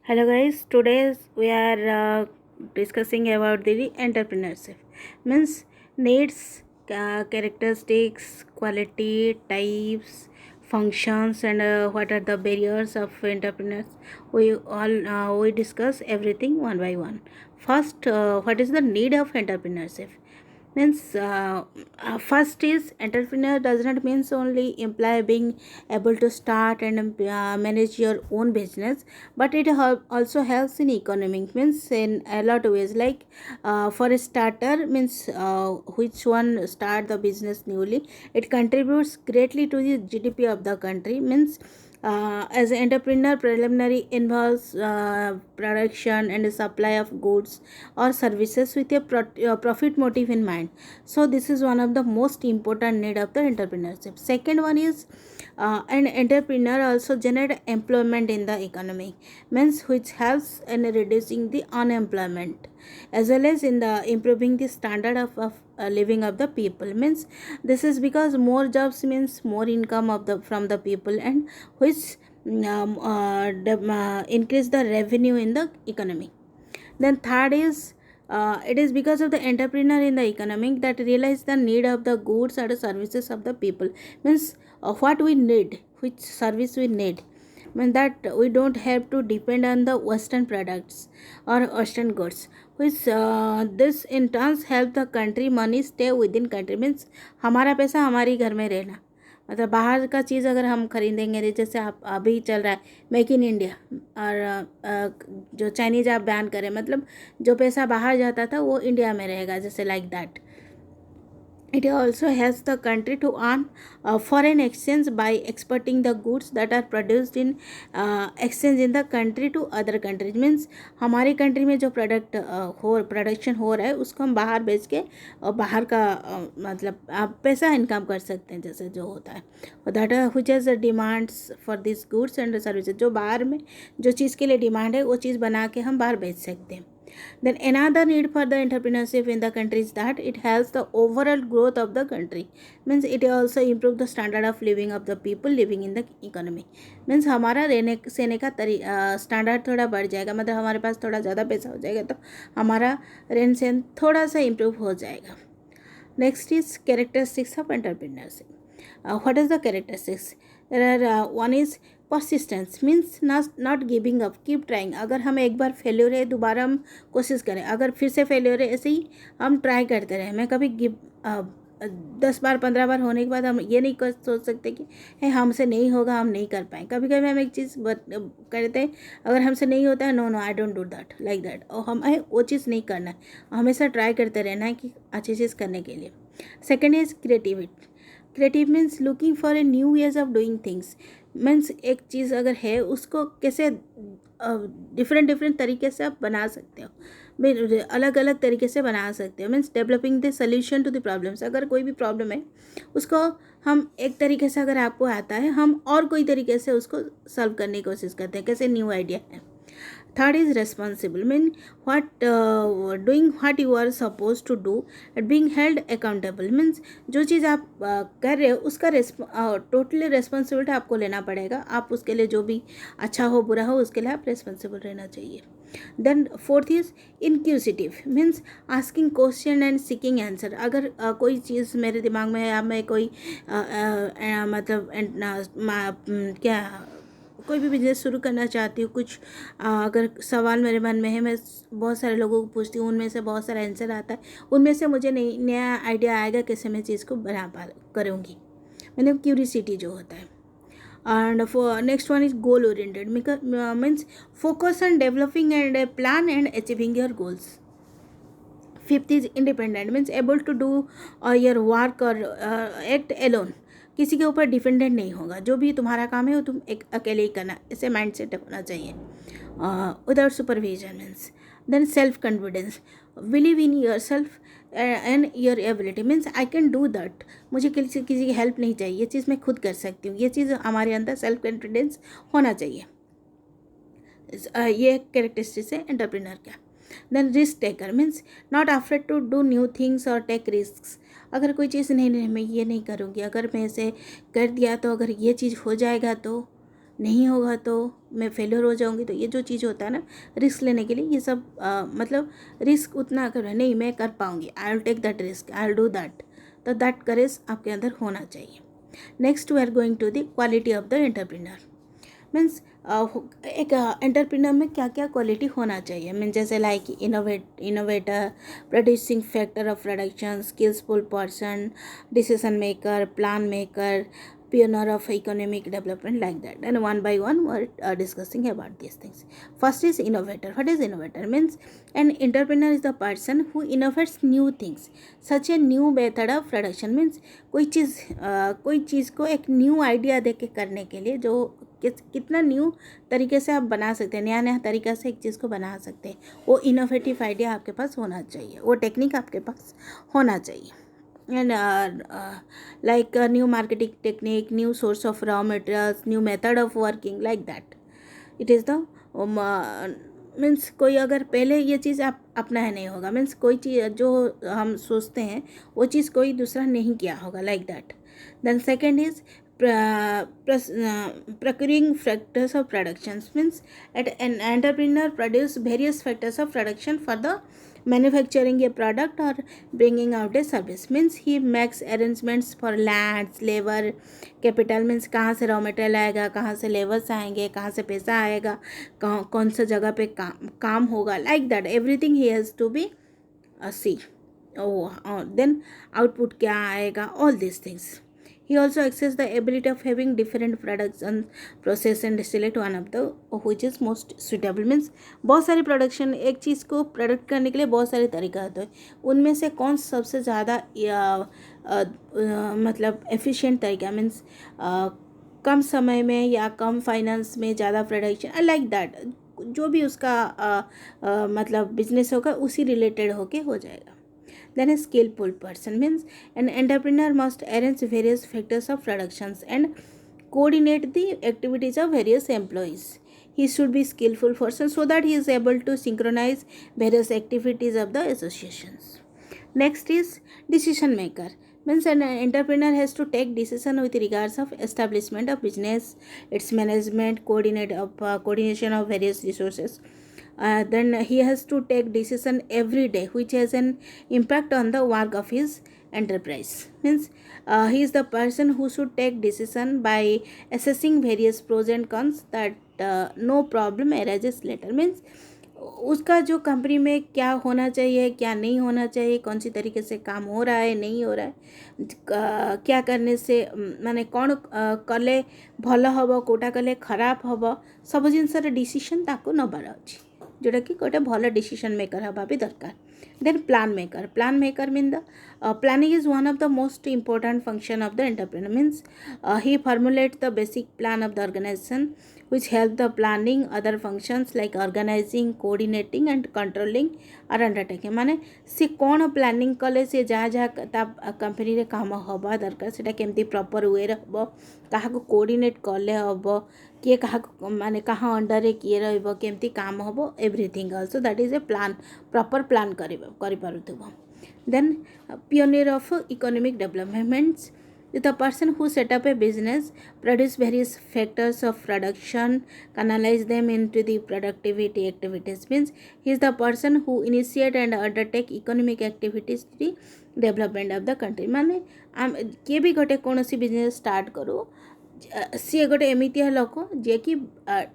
Hello guys, today we are discussing about the entrepreneurship. Means needs, characteristics, quality, types, functions, and what are the barriers of entrepreneurs. We discuss everything one by one. First, what is the need of entrepreneurship? Means first is entrepreneur does not means only imply being able to start and manage your own business, but it also helps in economic, means in a lot of ways, like for a starter, means which one start the business newly, it contributes greatly to the GDP of the country. Means as an entrepreneur, preliminary involves production and supply of goods or services with a profit motive in mind. So this is one of the most important need of the entrepreneurship. Second one is an entrepreneur also generate employment in the economy, means which helps in reducing the unemployment as well as in the improving the standard of living of the people. Means this is because more jobs means more income of the from the people, and which increase the revenue in the economy. Then third is it is because of the entrepreneur in the economic that realize the need of the goods or the services of the people. Means what we need, which service we need, means that we don't have to depend on the western products or western goods, which this in turns help the country money stay within country. means हमारा पैसा हमारी घर में रहना, मतलब बाहर का चीज़ अगर हम खरीदेंगे, जैसे आप अभी चल रहा है मेक इन इंडिया, और जो चाइनीज आप बैन करें, मतलब जो पैसा बाहर जाता था वो इंडिया में रहेगा, जैसे like that. It also helps the country to earn foreign exchange by exporting the goods that are produced in exchange in the country to other countries. Means हमारी कंट्री में जो प्रोडक्शन हो रहा है उसको हम बाहर बेच के बाहर का मतलब आप पैसा इनकम कर सकते हैं, जैसे जो होता है that which is demands for this goods and services. जो बाहर में जो चीज़ के लिए डिमांड है वो चीज़ बना के हम बाहर बेच सकते हैं. Then another need for the entrepreneurship in the country is that it helps the overall growth of the country. Means it also improve the standard of living of the people living in the economy. Means हमारा रहने सहने का standard थोड़ा बढ़ जाएगा, मतलब हमारे पास थोड़ा ज़्यादा पैसा हो जाएगा तो हमारा रहन सहन थोड़ा सा इम्प्रूव हो जाएगा. Next is characteristics of entrepreneurship. What is the characteristics? There are one is persistence, means not giving up, keep trying. अगर हम एक बार फेल्योर है दोबारा हम कोशिश करें, अगर फिर से फेल्योर है ऐसे ही हम ट्राई करते रहें. मैं कभी 10 बार 15 बार होने के बाद हम ये नहीं सोच सकते कि है हमसे नहीं होगा, हम नहीं कर पाए. कभी कभी हम एक चीज़ करते हैं, अगर हमसे नहीं होता है, no no I don't do that like that, और हमें वो चीज़ नहीं करना है, हमेशा ट्राई करते रहना है कि अच्छी चीज़ करने के लिए. Second is creativity. Creative means looking for a new ways of doing things. Means एक चीज़ अगर है उसको कैसे डिफरेंट तरीके से आप बना सकते हो, अलग अलग तरीके से बना सकते हो. Means developing the solution to the problems. अगर कोई भी प्रॉब्लम है उसको हम एक तरीके से अगर आपको आता है, हम और कोई तरीके से उसको सॉल्व करने की कोशिश करते हैं, कैसे न्यू आइडिया है. Third is responsible, mean doing what you are supposed to do and being held accountable. means जो चीज़ आप कर रहे हो उसका टोटली रेस्पॉन्सिबिलिटी आपको लेना पड़ेगा. आप उसके लिए जो भी अच्छा हो बुरा हो उसके लिए आप रेस्पॉन्सिबल रहना चाहिए. Then fourth is inquisitive, means asking question and seeking answer. अगर कोई चीज़ मेरे दिमाग में है, या मैं कोई मतलब क्या कोई भी बिजनेस शुरू करना चाहती हूँ, कुछ अगर सवाल मेरे मन में है, मैं बहुत सारे लोगों को पूछती हूँ, उनमें से बहुत सारा आंसर आता है, उनमें से मुझे नया आइडिया आएगा कैसे मैं चीज़ को करूँगी. मतलब क्यूरियोसिटी जो होता है. And for next one is goal oriented, means focus on developing and plan and achieving your goals. Fifth is independent, means able to do your work और एक्ट एलोन. किसी के ऊपर डिपेंडेंट नहीं होगा, जो भी तुम्हारा काम है वो तुम एक अकेले ही करना, ऐसे माइंड सेट होना चाहिए. Without supervision. Means then self confidence, believe in yourself and your ability. Means I can do that, मुझे किसी की हेल्प नहीं चाहिए, ये चीज़ मैं खुद कर सकती हूँ. ये चीज़ हमारे अंदर सेल्फ कॉन्फिडेंस होना चाहिए. ये कैरेक्टरिस्टिक्स है एंटरप्रेन्योर का. Then risk taker, means not afraid to do new things और टेक रिस्क. अगर कोई चीज़ नहीं मैं ये नहीं करूँगी, अगर मैं ऐसे कर दिया तो अगर ये चीज़ हो जाएगा तो नहीं होगा तो मैं फेलियर हो जाऊंगी। तो ये जो चीज़ होता है ना रिस्क लेने के लिए, ये सब मतलब रिस्क उतना कर नहीं, मैं कर पाऊंगी, I will take that risk, I will do that. तो दैट करेज आपके अंदर होना चाहिए। Next we are going to the quality of the entrepreneur. Means एक एंटरप्रेन्योर में क्या क्या क्वालिटी होना चाहिए। मीन जैसे like innovator, producing factor of production, skillsful person, decision maker, plan maker, pioneer of economic development, like that. And one by one we're discussing about these things. First is innovator. What is innovator? Means an entrepreneur is the person who innovates new things, such a new method of production. Means कोई चीज़ को एक new idea दे के करने के लिए, जो कितना new तरीके से आप बना सकते हैं, नया नया तरीका से एक चीज़ को बना सकते हैं, वो इनोवेटिव आइडिया आपके पास होना चाहिए, वो टेक्निक आपके पास होना चाहिए। And like a new marketing technique, new source of raw materials, new method of working, like that. It is the means कोई अगर पहले ये चीज़ आप अपनाया नहीं होगा, मीन्स कोई चीज़ जो हम सोचते हैं वो चीज़ कोई दूसरा नहीं किया होगा, like that. Then second is procuring factors of productions. Means an entrepreneur produce various factors of production for the manufacturing a product or bringing out a service. Means he makes arrangements for lands, labor, capital. Means कहाँ से raw material आएगा, कहाँ से labours आएंगे, कहाँ से पैसा आएगा, कौन सा जगह पे काम होगा, लाइक दैट एवरीथिंग ही has to be see. Then output क्या आएगा, all this things. He also access the ability of having different products and process and select one of the which is most suitable. Means बहुत सारी production, एक चीज़ को product करने के लिए बहुत सारे तरीका होते हैं, उनमें से कौन सबसे ज़्यादा मतलब एफिशिएंट तरीका, मीन्स कम समय में या कम फाइनेंस में ज़्यादा प्रोडक्शन, लाइक दैट, जो भी उसका मतलब बिजनेस होगा उसी रिलेटेड होके हो जाएगा। Then a skillful person. Means an entrepreneur must arrange various factors of productions and coordinate the activities of various employees. He should be skillful person so that he is able to synchronize various activities of the associations. Next is decision maker. Means an entrepreneur has to take decision with regards of establishment of business, its management, coordination of various resources. Then he has to take decision every day which has an impact on the work of his enterprise. Means he is the person who should take decision by assessing various pros and cons, that no problem arises later. Means उसका जो company में क्या होना चाहिए, क्या नहीं होना चाहिए, कौन सी तरीके से काम हो रहा है, नहीं हो रहा है, क्या करने से माने कौन कले भल हम, कोटा कले खराब हम, सब जिनसर डिसीजन ताको नबार अच्छी, जोटा कि गोटे भल डिसीजन मेकर हवा भी दरकार। Then plan maker mean the planning is one of the most important function of the entrepreneur. Means he formulate the basic plan of the organization which help the planning other functions like organizing, coordinating and controlling are undertaken. माने से कौन planning कले से जहाँ जहाँ company रे काम हवा दरकार सेटा केमती प्रॉपर वे हम, क्या कोऑर्डिनेट कले हम, किए क्या माने कहाँ अंडर किए रहिबो, केमती काम हम, everything also that is a plan, proper plan करि पारुथबो। Then pioneer of economic developments is the person who set up a business, produce various factors of production, canalize them into the productivity activities. Means he is the person who initiate and undertake economic activities to the development of the country. माने किए भी गोटे कौन सी business start करू, सी गोटे एमती लोक जे कि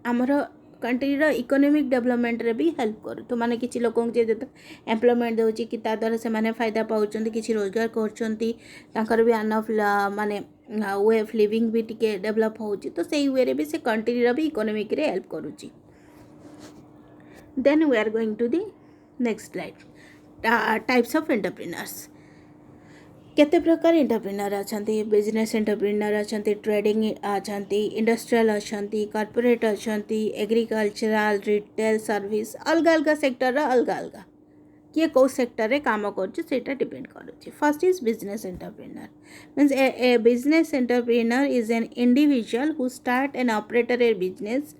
आमर कंट्रीर इकोनॉमिक डेवलपमेंट रे भी हेल्प करू। तो माने किसी लोक एम्प्लॉयमेंट देउची कि ता द्वारा से माने फायदा पाउचंती, किसी रोजगार करचंती, तांकर भी अनफ माने वे ऑफ लिविंग भी टिके डेवलप होउची, तो सेही वे रे भी से कंट्रीर भी इकोनॉमिक रे हेल्प करूची। Then we are going to the next slide, types of entrepreneurs. केते प्रकार एंटरप्रेन्योर अछंती, बिजनेस एंटरप्रेन्योर अछंती, ट्रेडिंग अछंती, इंडस्ट्रियल अछंती, कॉर्पोरेट अछंती, एग्रीकल्चरल, रिटेल, सर्विस, अलग अलग सेक्टर अलग अलग किए कौ सेक्टर रे काम करेटा डिपेंड करुच्ची। First is business entrepreneur. Means a business entrepreneur is an individual who start and operate a business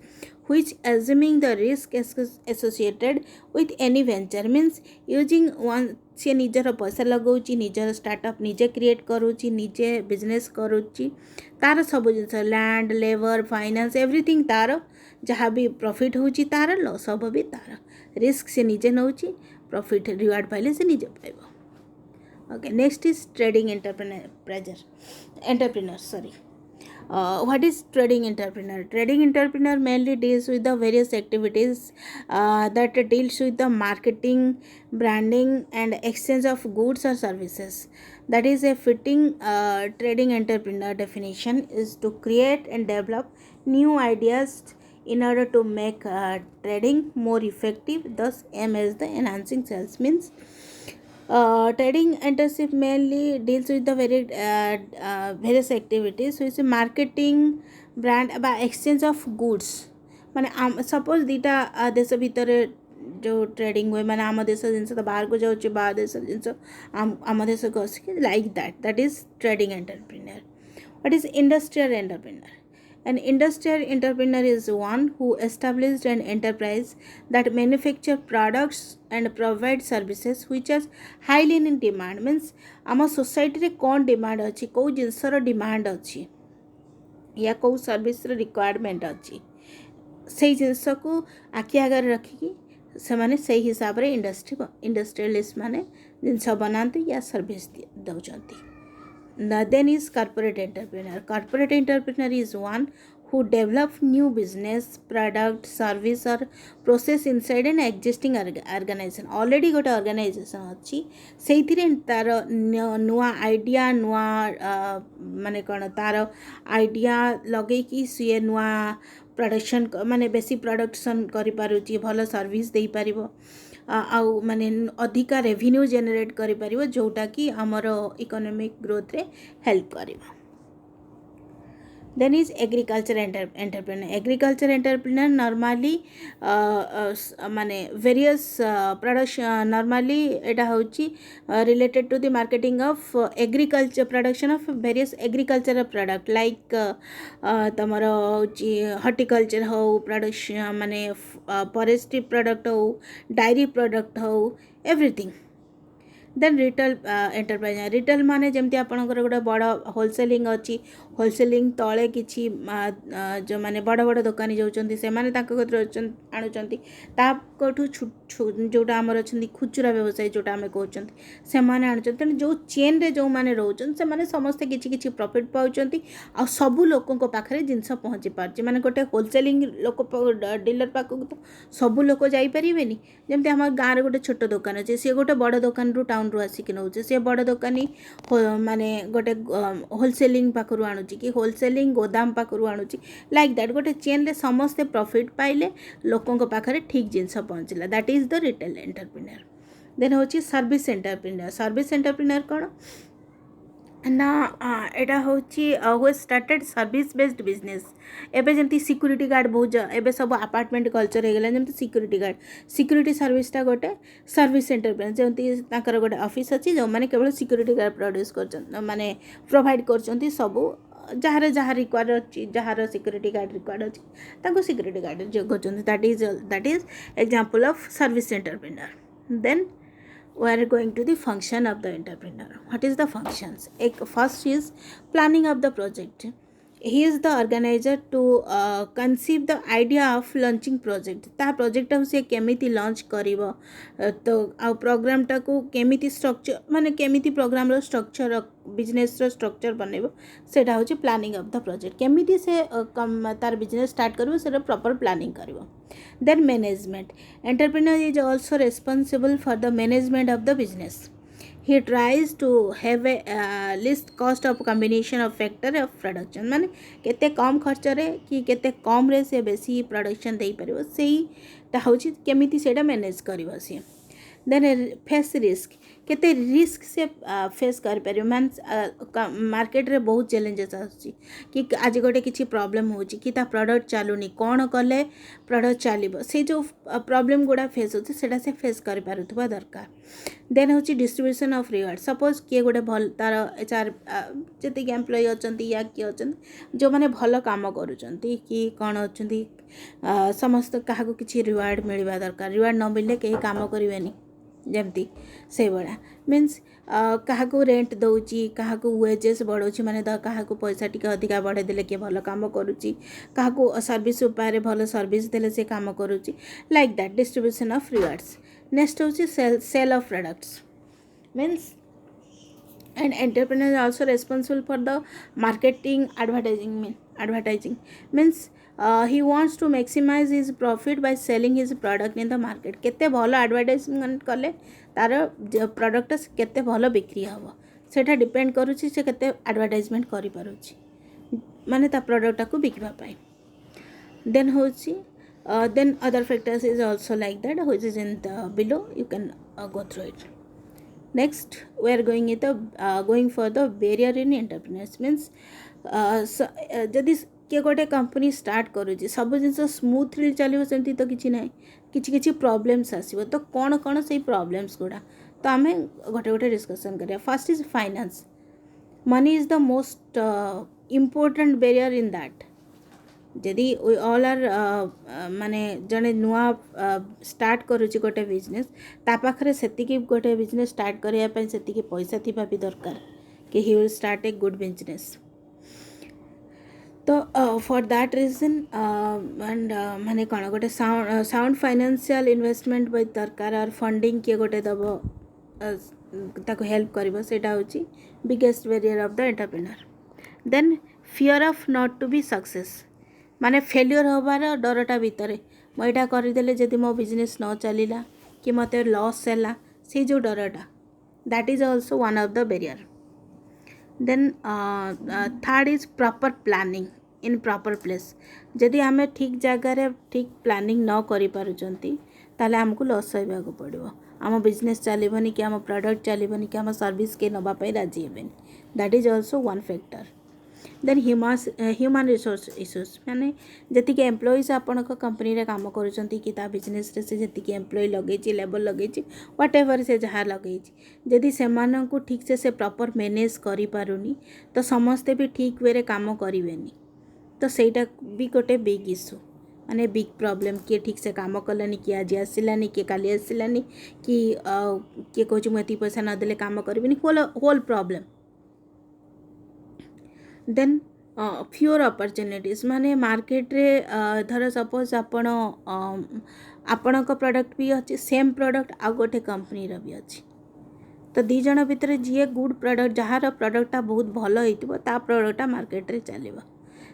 which assuming the risk associated with any venture means using one सी निजर पैसा लगाऊँ निजर स्टार्टअप निजे create करुच्ची निजे business करुच्ची तार सब जिन land labour finance everything तार जहाँ भी प्रॉफिट होची तार लॉस हम भी तार रिस्क से निजे नौची प्रॉफिट रिवार्ड पाइले से निजे पाइब okay next is trading entrepreneur sorry what is trading entrepreneur? Trading entrepreneur mainly deals with the various activities that deals with the marketing, branding and exchange of goods or services. That is a fitting trading entrepreneur definition is to create and develop new ideas in order to make trading more effective, thus aim as the enhancing sales means trading internship mainly deals with the various activities which is marketing brand by exchange of goods माने suppose दीटा देश भितर जो trading हुए माने आम देश जिनस तो बाहर को जाऊँ बाहर देश जिनस आम देश को आसिक like that is trading entrepreneur what is industrial entrepreneur An industrial entrepreneur is one who established an enterprise that manufacture products and provide services which are highly in demand means आम सोसाइटी रे कौन demand अच्छी कौ जिनसर demand अच्छी या कौ service requirement अच्छी से जिनस को आखि आगे रखिकी से माने से हिसाब रे इंडस्ट्रियलिस्ट माने जिनस बनाते या सर्विस दौरान then is corporate entrepreneur. Corporate entrepreneur is one who develop new business, product, service or process inside an existing organization. Already got organization अच्छी से तार नुआ आइडिया नुआ माने कौन तार आइडिया लगे कि सी नुआ प्रोडक्शन माने बेसी प्रोडक्शन करि पारुची भल सर्विस दे पारिबो आउ माने अधिका रेवेन्यू जनरेट करि पारिबो जोटा कि हमर इकोनॉमिक ग्रोथ रे हेल्प करिबो then is agriculture entrepreneur. Agriculture entrepreneur normally माने various production normally एटा होची related to the marketing of agriculture production of various agricultural product like तमर होची horticulture हो production माने forestry product हो dairy product हो everything. Then retail enterprise retail माने जमती आपनकर गोटे बड़ होलसेलिंग अच्छी होलसेलिंग तले किछि जो माने बड़ बड़ दुकानी जाउचंती से माने ताको आणुचंती ताकठू जोटा आमर अछंती खुचरा व्यवसायी जोटा आमे कहउचंती से माने आणुचंती जो चेन रे जो माने रहउचन से माने समस्त किछि किछि प्रॉफिट पाउचंती आ सब लोकन को पाखरे जिंस पहुंची पारची माने गोटे होलसेलिंग लोक डीलर पाखो तो सब लोक जाई परिबेनी जमती हमर गां रे गोटे छोट दुकान अछि से गोटे बड़ दुकान रु टाउन रु आसिक नौचे से बड़ दुकानी माने गोटे होलसेलिंग पाखरु आणुची कि होलसेलिंग गोदाम पाखरु आणुची लाइक दैट गोटे चेन रे समस्त प्रॉफिट पाइले लोकन को पाखरे ठीक जिंस पहुंचला that is the retail entrepreneur then होची सर्विस एंटरप्रेन्योर कोन ना एटा होची who started service based business एबे जमती सिक्यूरीटी गार्ड बहुत एबे सब अपार्टमेंट कल्चर हो गला जमती सिक्यूरीटी सर्विसटा गोटे सर्विस एंटरप्रेन्योर जमती ताकर गोटे ऑफिस अछि जो माने केवल सिक्यूरीटी गार्ड प्रोड्यूस कर माने प्रोवाइड करचंती सब जहाँ जहाँ रिक्वायर अच्छी जहाँ सिक्यूरीटी गार्ड रिक्वायर्ड अच्छी ताको सिक्यूरीटी गार्ड जगचंती that is example of service entrepreneur then we are going to the function of the entrepreneur. What is the functions? First is planning of the project. He is the organizer to conceive the idea of launching project. ता project से केमिति launch करिवो तो आ programme टा को केमिति structure माने केमिति programme रो structure business रो structure बनेबो सेटा होची प्लानिंग ऑफ द प्रोजेक्ट केमिति से तार बिजनेस स्टार्ट करिवो सेटा प्रॉपर प्लानिंग करिवो then management entrepreneur is also responsible for the management of the business he tries to have a least cost of combination of factor of production माने केते कम खर्च रे कि केते कम रे से बेसी प्रोडक्शन देई परिबो सेही ता होची केमिति सेटा मैनेज करिवो से देन फेस रिस्क केते रिस्क से फेस कर पारे मीन्स मार्केट रे बहुत चैलेंजेस आछि कि आज गोटे किछि प्रॉब्लम होछि कि ता प्रोडक्ट चालुनी कोन कले प्रोडक्ट चलिबो से जो प्रॉब्लम गुडा फेस होछि सेटा से फेस कर पारुथबा दरकार देन होछि डिस्ट्रीब्यूशन ऑफ रिवार्ड सपोज किए गोटे भल तार एचआर जति एम्प्लॉय अछंती या कि अछंती जो माने भल काम करूचंती कि कोन अछंती समस्त क्या किसी रिवार्ड मिलवा दरकार रिवार्ड न मिलले कहीं काम करेनि जमती से भाया मीन्स क्या रेंट दौची क्या वेजेस बढ़ाऊँ माने क्या पैसा टी अधिका बढ़े देले किए भल काम करुच्ची क्या सर्विस उपाय भल सर्विस देले से काम करुच्ची like that distribution of rewards next हूँ sale of products means and entrepreneur is also responsible for the marketing advertising means he wants to maximize his profit by selling his product in the market केते भलो advertisement कले तार product केते भलो बिक्री हबो सेटा डिपेंड करूची से केते एडवर्टाइजमेंट करि पारुची माने ता प्रोडक्ट को बिकबा पाई देन होची then other factors is also like that which is in the below you can go through it. Next we are going for the barrier in entrepreneurs means जदि किए गोटे कंपनी स्टार्ट करुच्ची सब जिन smoothly चलो सेमती तो किसी ना कि प्रॉब्लम्स आसो तो कौन कौन से प्रॉब्लम्स गुड़ा तो आम गोटे गोटे डिस्कसन करिया first is finance money is the most important barrier in that जदि ऑल आर माने जड़े नुआ स्टार्ट करुच्ची गोटे बिजनेस ता पाखरे सेतिकी गोटे बिजनेस स्टार्ट करने सेतिकी पैसा थिबा भी दरकार कि he will start a good business तो फॉर दैट रीजन एंड माने कौन गोटे साउंड फाइनेंशियल इन्वेस्टमेंट भी दरकार और फंडिंग किए गोटे दब ताको हेल्प करिवो सेटा होची biggest barrier of the entrepreneur then fear of not to be success माने फेल्योर होबार डरटा भितर मुझा करदेले जदि मो बिजनेस न चलला कि मत लॉस है से जो डरटा that is also one of the barrier then third is proper planning in proper place जदि आम ठीक जगार ठीक प्लानिंग न करि पारुचंती ताले हमको लॉस सहबाक पड़ो आम बिजनेस चलबनी कि आम प्रोडक्ट चलबनी कि आम सर्विस के नवाई राजी हेबेनि that is also one factor then human resource issues माने जतिक एम्प्लॉइज आपण कंपनी रे काम करूचंती कि ता बिजनेस रे से जतिक एम्प्लॉय लगेची लेबर लगेची व्हाट एवर से जहाँ लगेची जदि सेमान को ठीक से प्रॉपर मैनेज करि पारुनी तो समस्ते भी ठीक वे रे काम करिवेनी तो सेटा भी गोटे बिग इश्यू माने बिग प्रॉब्लम किए ठीक से काम कलानी किए आज आसलानी किए काली आसलानी कि किए कहूँ मुझे पैसा नदेले काम करिवेनी होल प्रॉब्लम देन फ्यूर अपॉर्चुनिटीज माने मार्केट रे धर सपोज आपण प्रोडक्ट भी अच्छी सेम प्रोडक्ट आ गोटे कंपनी रा भी अच्छी तो दी जन भितर जी गुड प्रोडक्ट जार प्रोडक्टा बहुत भल होता प्रोडक्टा मार्केट रे चलो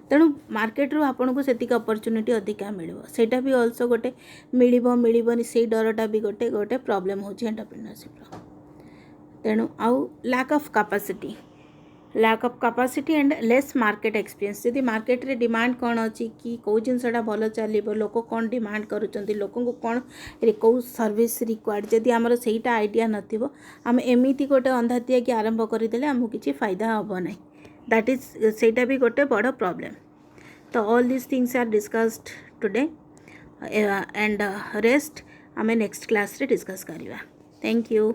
तेणु मार्केट रू आपन को सेतिक अपॉर्चुनिटी अधिका मिलिबो सेटा भी ऑल्सो गोटे मिलबनी से डरटा भी गोटे गोटे प्रॉब्लम होची एंटरप्रेन्योरशिप तेणु आउ lack of capacity and less market experience जदि मार्केट रे डिमांड कौन अच्छी कि कौ जिनसा भल चलो लोक कौन डिमांड करुँच लोक कौन कौ सर्विस रिक्वायर्ड जदि आमर सेटा आइडिया नथिबो आम एमिति गोटे अंधातिया कि आरंभ करदेले आमको किसी फायदा हम ना दैट इज सेटा भी गोटे बड़ प्रॉब्लम तो all this things are discussed today and rest आम नेक्स्ट क्लास रे डिस्कस करवा थैंक यू।